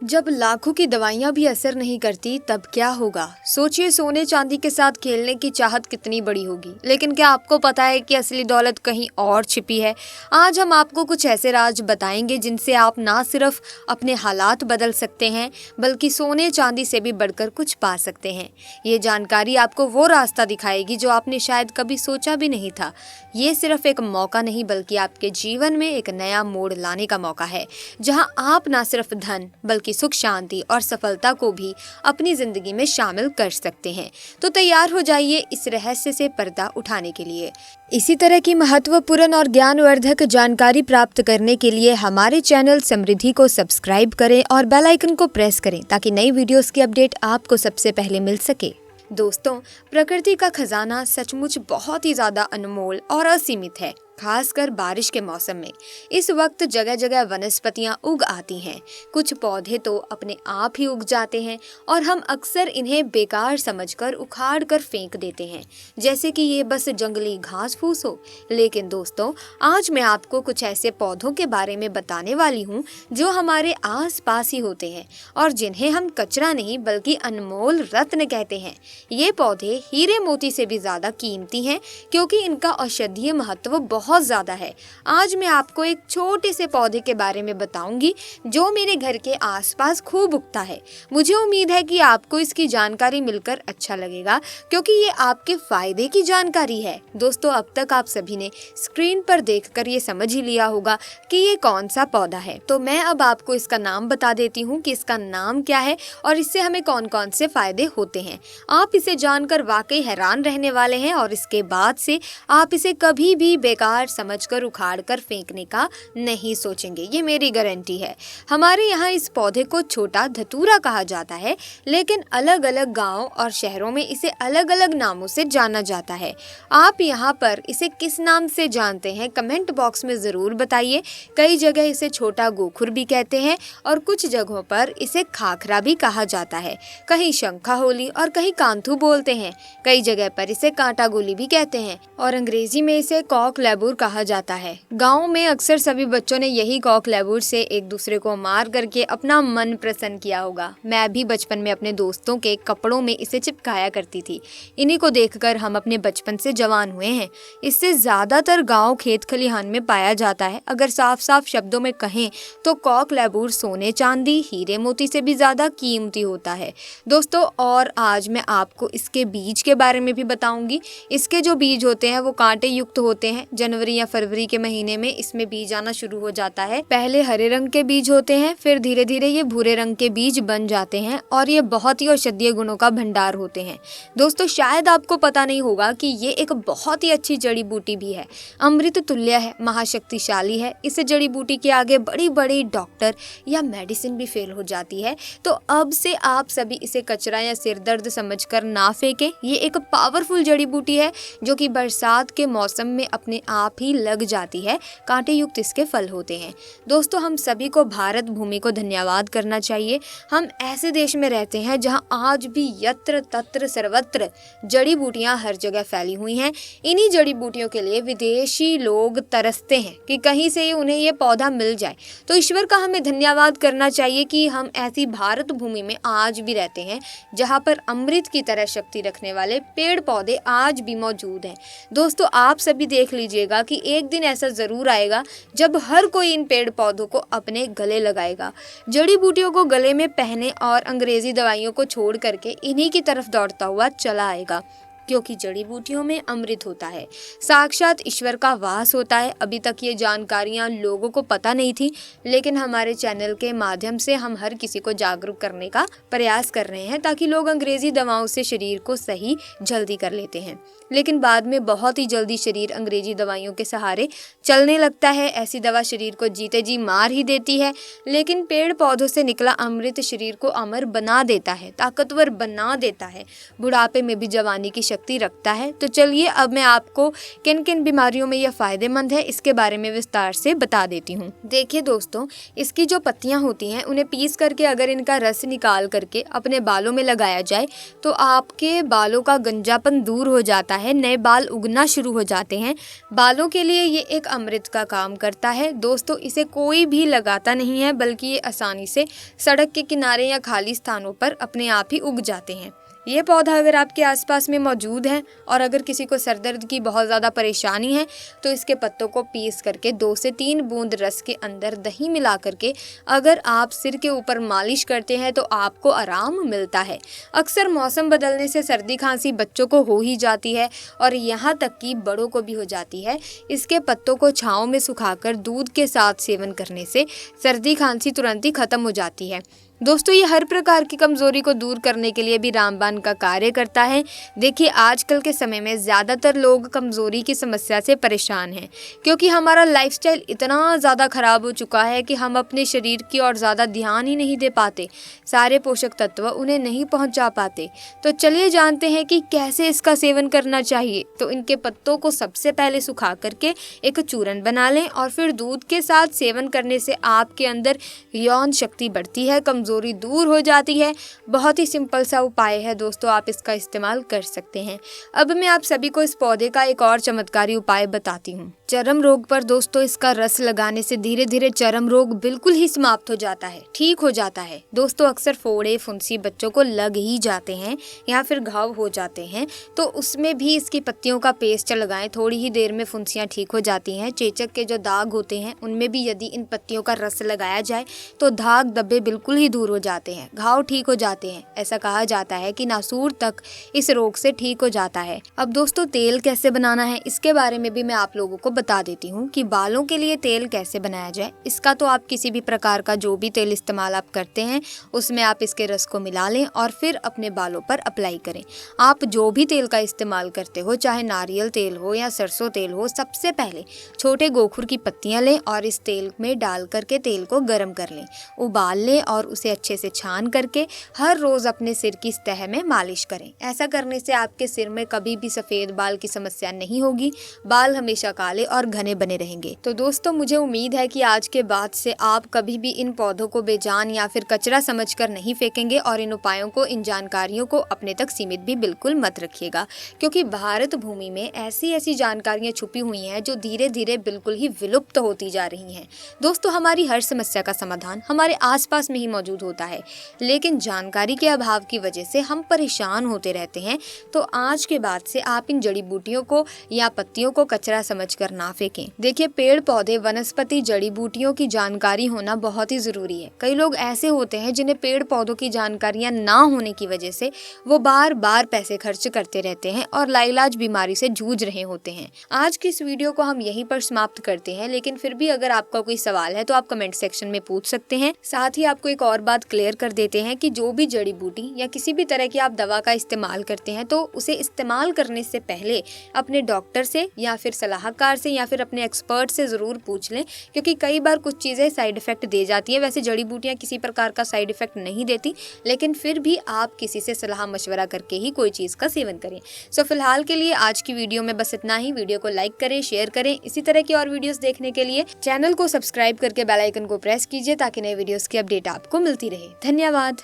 जब लाखों की दवाइयां भी असर नहीं करती तब क्या होगा। सोचिए, सोने चांदी के साथ खेलने की चाहत कितनी बड़ी होगी, लेकिन क्या आपको पता है कि असली दौलत कहीं और छिपी है। आज हम आपको कुछ ऐसे राज बताएंगे जिनसे आप ना सिर्फ अपने हालात बदल सकते हैं, बल्कि सोने चांदी से भी बढ़कर कुछ पा सकते हैं। ये जानकारी आपको वो रास्ता दिखाएगी जो आपने शायद कभी सोचा भी नहीं था। ये सिर्फ एक मौका नहीं, बल्कि आपके जीवन में एक नया मोड़ लाने का मौका है, जहां आप ना सिर्फ धन बल्कि सुख, शांति और सफलता को भी अपनी जिंदगी में शामिल कर सकते हैं। तो तैयार हो जाइए इस रहस्य से पर्दा उठाने के लिए। इसी तरह की महत्वपूर्ण और ज्ञानवर्धक जानकारी प्राप्त करने के लिए हमारे चैनल समृद्धि को सब्सक्राइब करें और बेल आइकन को प्रेस करें ताकि नई वीडियोस की अपडेट आपको सबसे पहले मिल सके। दोस्तों, प्रकृति का खजाना सचमुच बहुत ही ज्यादा अनमोल और असीमित है, खासकर बारिश के मौसम में। इस वक्त जगह जगह वनस्पतियां उग आती हैं। कुछ पौधे तो अपने आप ही उग जाते हैं और हम अक्सर इन्हें बेकार समझकर उखाड़ कर फेंक देते हैं, जैसे कि ये बस जंगली घास फूस हो। लेकिन दोस्तों, आज मैं आपको कुछ ऐसे पौधों के बारे में बताने वाली हूँ जो हमारे आस पास ही होते हैं और जिन्हें हम कचरा नहीं बल्कि अनमोल रत्न कहते हैं। ये पौधे हीरे मोती से भी ज्यादा कीमती हैं, क्योंकि इनका औषधीय महत्व बहुत ज्यादा है। आज मैं आपको एक छोटे से पौधे के बारे में बताऊंगी जो मेरे घर के आसपास खूब उगता है। मुझे उम्मीद है कि आपको इसकी जानकारी मिलकर अच्छा लगेगा, क्योंकि ये आपके फायदे की जानकारी है। दोस्तों, अब तक आप सभी ने स्क्रीन पर देखकर ये समझ ही लिया होगा कि ये कौन सा पौधा है, तो मैं अब आपको इसका नाम बता देती हूँ कि इसका नाम क्या है और इससे हमें कौन कौन से फायदे होते हैं। आप इसे जानकर वाकई हैरान रहने वाले हैं और इसके बाद से आप इसे कभी भी बेकार समझकर उखाड़ कर फेंकने का नहीं सोचेंगे, ये मेरी गारंटी है। हमारे यहाँ इस पौधे को छोटा धतूरा कहा जाता है, लेकिन अलग अलग गांव और शहरों में इसे अलग अलग नामों से जाना जाता है। आप यहाँ पर इसे किस नाम से जानते हैं, कमेंट बॉक्स में जरूर बताइए। कई जगह इसे छोटा गोखुर भी कहते हैं और कुछ जगहों पर इसे खाखरा भी कहा जाता है। कहीं शंखा होली और कहीं कांथू बोलते हैं। कई जगह पर इसे कांटा गोली भी कहते हैं और अंग्रेजी में इसे कॉक लेबूर कहा जाता है। गांव में अक्सर सभी बच्चों ने यही कॉक लेबूर से एक दूसरे को मार करके अपना मन प्रसन्न किया होगा। मैं भी बचपन में अपने दोस्तों के कपड़ों में इसे चिपकाया करती थी। इन्हीं को देखकर हम अपने बचपन से जवान हुए हैं। इससे ज्यादातर गांव खेत खलिहान में पाया जाता है। अगर साफ साफ शब्दों में कहें तो कॉक लेबूर सोने चांदी हीरे मोती से भी ज्यादा कीमती होता है। दोस्तों, और आज मैं आपको इसके बीज के बारे में भी बताऊंगी। इसके जो बीज होते हैं वो कांटे युक्त होते हैं। जनवरी या फरवरी के महीने में इसमें बीज आना शुरू हो जाता है। पहले हरे रंग के बीज होते हैं, फिर धीरे धीरे ये भूरे रंग के बीज बन जाते हैं और ये बहुत ही औषधीय गुणों का भंडार होते हैं। दोस्तों, शायद आपको पता नहीं होगा कि ये एक बहुत ही अच्छी जड़ी बूटी भी है। अमृत तुल्य है, महाशक्तिशाली है। इस जड़ी बूटी के आगे बड़ी बड़ी डॉक्टर या मेडिसिन भी फेल हो जाती है। तो अब से आप सभी इसे कचरा या सिर दर्द समझकर ना फेंकें। ये एक पावरफुल जड़ी बूटी है जो कि बरसात के मौसम में अपने आप ही लग जाती है। कांटे युक्त इसके फल होते हैं। दोस्तों, हम सभी को भारत भूमि को धन्यवाद करना चाहिए। हम ऐसे देश में रहते हैं जहां आज भी यत्र तत्र सर्वत्र जड़ी बूटियां हर जगह फैली हुई हैं। इन्हीं जड़ी बूटियों के लिए विदेशी लोग तरसते हैं कि कहीं से उन्हें ये पौधा मिल जाए। तो ईश्वर का हमें धन्यवाद करना चाहिए कि हम ऐसी भारत भूमि में आज भी रहते हैं जहां पर अमृत की तरह शक्ति रखने वाले पेड़ पौधे आज भी मौजूद हैं। दोस्तों, आप सभी देख लीजिएगा कि एक दिन ऐसा जरूर आएगा जब हर कोई इन पेड़ पौधों को अपने गले लगाएगा, जड़ी बूटियों को गले में पहने और अंग्रेजी दवाइयों को छोड़ करके इन्हीं की तरफ दौड़ता हुआ चला आएगा, क्योंकि जड़ी बूटियों में अमृत होता है, साक्षात ईश्वर का वास होता है। अभी तक ये जानकारियां लोगों को पता नहीं थी, लेकिन हमारे चैनल के माध्यम से हम हर किसी को जागरूक करने का प्रयास कर रहे हैं, ताकि लोग अंग्रेजी दवाओं से शरीर को सही जल्दी कर लेते हैं, लेकिन बाद में बहुत ही जल्दी शरीर अंग्रेजी दवाइयों के सहारे चलने लगता है। ऐसी दवा शरीर को जीते जी मार ही देती है, लेकिन पेड़ पौधों से निकला अमृत शरीर को अमर बना देता है, ताकतवर बना देता है। बुढ़ापे में भी जवानी की शक्ति रखता है। तो चलिए अब मैं आपको किन किन बीमारियों में यह फायदेमंद है इसके बारे में विस्तार से बता देती हूँ। देखिए दोस्तों, इसकी जो पत्तियाँ होती हैं उन्हें पीस करके अगर इनका रस निकाल करके अपने बालों में लगाया जाए तो आपके बालों का गंजापन दूर हो जाता है, नए बाल उगना शुरू हो जाते हैं। बालों के लिए ये एक अमृत का काम करता है। दोस्तों, इसे कोई भी लगाता नहीं है, बल्कि ये आसानी से सड़क के किनारे या खाली स्थानों पर अपने आप ही उग जाते हैं। ये पौधा अगर आपके आसपास में मौजूद है और अगर किसी को सर दर्द की बहुत ज़्यादा परेशानी है तो इसके पत्तों को पीस करके 2 से 3 बूंद रस के अंदर दही मिला करके अगर आप सिर के ऊपर मालिश करते हैं तो आपको आराम मिलता है। अक्सर मौसम बदलने से सर्दी खांसी बच्चों को हो ही जाती है और यहाँ तक कि बड़ों को भी हो जाती है। इसके पत्तों को छाँव में सुखाकर दूध के साथ सेवन करने से सर्दी खांसी तुरंत ही खत्म हो जाती है। दोस्तों, ये हर प्रकार की कमज़ोरी को दूर करने के लिए भी रामबाण का कार्य करता है। देखिए, आजकल के समय में ज़्यादातर लोग कमज़ोरी की समस्या से परेशान हैं क्योंकि हमारा लाइफस्टाइल इतना ज़्यादा ख़राब हो चुका है कि हम अपने शरीर की ओर ज़्यादा ध्यान ही नहीं दे पाते, सारे पोषक तत्व उन्हें नहीं पहुंचा पाते। तो चलिए जानते हैं कि कैसे इसका सेवन करना चाहिए। तो इनके पत्तों को सबसे पहले सुखा करके एक चूर्ण बना लें और फिर दूध के साथ सेवन करने से आपके अंदर यौन शक्ति बढ़ती है, कमजोरी दूर हो जाती है। बहुत ही सिंपल सा उपाय है दोस्तों, आप इसका इस्तेमाल कर सकते हैं। अब मैं आप सभी को इस पौधे का एक और चमत्कारी उपाय बताती हूँ। चर्म रोग पर दोस्तों इसका रस लगाने से धीरे धीरे चर्म रोग बिल्कुल ही समाप्त हो जाता है, ठीक हो जाता है। दोस्तों, अक्सर फोड़े फुंसी बच्चों को लग ही जाते हैं या फिर घाव हो जाते हैं, तो उसमें भी इसकी पत्तियों का पेस्ट लगाएं, थोड़ी ही देर में फुंसियाँ ठीक हो जाती हैं। चेचक के जो दाग होते हैं उनमें भी यदि इन पत्तियों का रस लगाया जाए तो दाग धब्बे बिल्कुल ही दूर हो जाते हैं, घाव ठीक हो जाते हैं। ऐसा कहा जाता है कि नासूर तक इस रोग से ठीक हो जाता है। अब दोस्तों, तेल कैसे बनाना है इसके बारे में भी मैं आप लोगों को बता देती हूँ कि बालों के लिए तेल कैसे बनाया जाए। इसका तो आप किसी भी प्रकार का जो भी तेल इस्तेमाल आप करते हैं उसमें आप इसके रस को मिला लें और फिर अपने बालों पर अप्लाई करें। आप जो भी तेल का इस्तेमाल करते हो, चाहे नारियल तेल हो या सरसों तेल हो, सबसे पहले छोटे गोखुर की पत्तियां लें और इस तेल में डाल करके तेल को गर्म कर लें, उबाल लें और उसे अच्छे से छान करके हर रोज अपने सिर की सतह में मालिश करें। ऐसा करने से आपके सिर में कभी भी सफेद बाल की समस्या नहीं होगी, बाल हमेशा काले और घने बने रहेंगे। तो दोस्तों, मुझे उम्मीद है कि आज के बाद से आप कभी भी इन पौधों को बेजान या फिर कचरा समझकर नहीं फेंकेंगे और इन उपायों को, इन जानकारियों को अपने तक सीमित भी बिल्कुल मत रखिएगा, क्योंकि भारत भूमि में ऐसी ऐसी जानकारियां छुपी हुई हैं जो धीरे धीरे बिल्कुल ही विलुप्त होती जा रही हैं। दोस्तों, हमारी हर समस्या का समाधान हमारे आसपास में ही मौजूद होता है, लेकिन जानकारी के अभाव की वजह से हम परेशान होते रहते हैं। तो आज के बाद से आप इन जड़ी बूटियों को या पत्तियों को कचरा समझकर ना फेंकें। देखिए, पेड़ पौधे, वनस्पति, जड़ी बूटियों की जानकारी होना बहुत ही जरूरी है। कई लोग ऐसे होते हैं जिन्हें पेड़ पौधों की जानकारियां ना होने की वजह से वो बार बार पैसे खर्च करते रहते हैं और लाइलाज बीमारी से जूझ रहे होते हैं। आज की इस वीडियो को हम यहीं पर समाप्त करते हैं, लेकिन फिर भी अगर आपका कोई सवाल है तो आप कमेंट सेक्शन में पूछ सकते हैं। साथ ही आपको एक और बात क्लियर कर देते हैं कि जो भी जड़ी बूटी या किसी भी तरह की आप दवा का इस्तेमाल करते हैं तो उसे इस्तेमाल करने से पहले अपने डॉक्टर से या फिर सलाहकार से या फिर अपने एक्सपर्ट से ज़रूर पूछ लें, क्योंकि कई बार कुछ चीज़ें साइड इफ़ेक्ट दे जाती हैं। वैसे जड़ी बूटियाँ किसी प्रकार का साइड इफ़ेक्ट नहीं देती, लेकिन फिर भी आप किसी से सलाह मशवरा करके ही कोई चीज़ का सेवन करें। सो फिलहाल के लिए आज की वीडियो में बस इतना ही। वीडियो को लाइक करें, शेयर करें। इसी तरह की और वीडियोस देखने के लिए चैनल को सब्सक्राइब करके बेल आइकन को प्रेस कीजिए ताकि नए वीडियोस की अपडेट आपको मिलती रहे। धन्यवाद।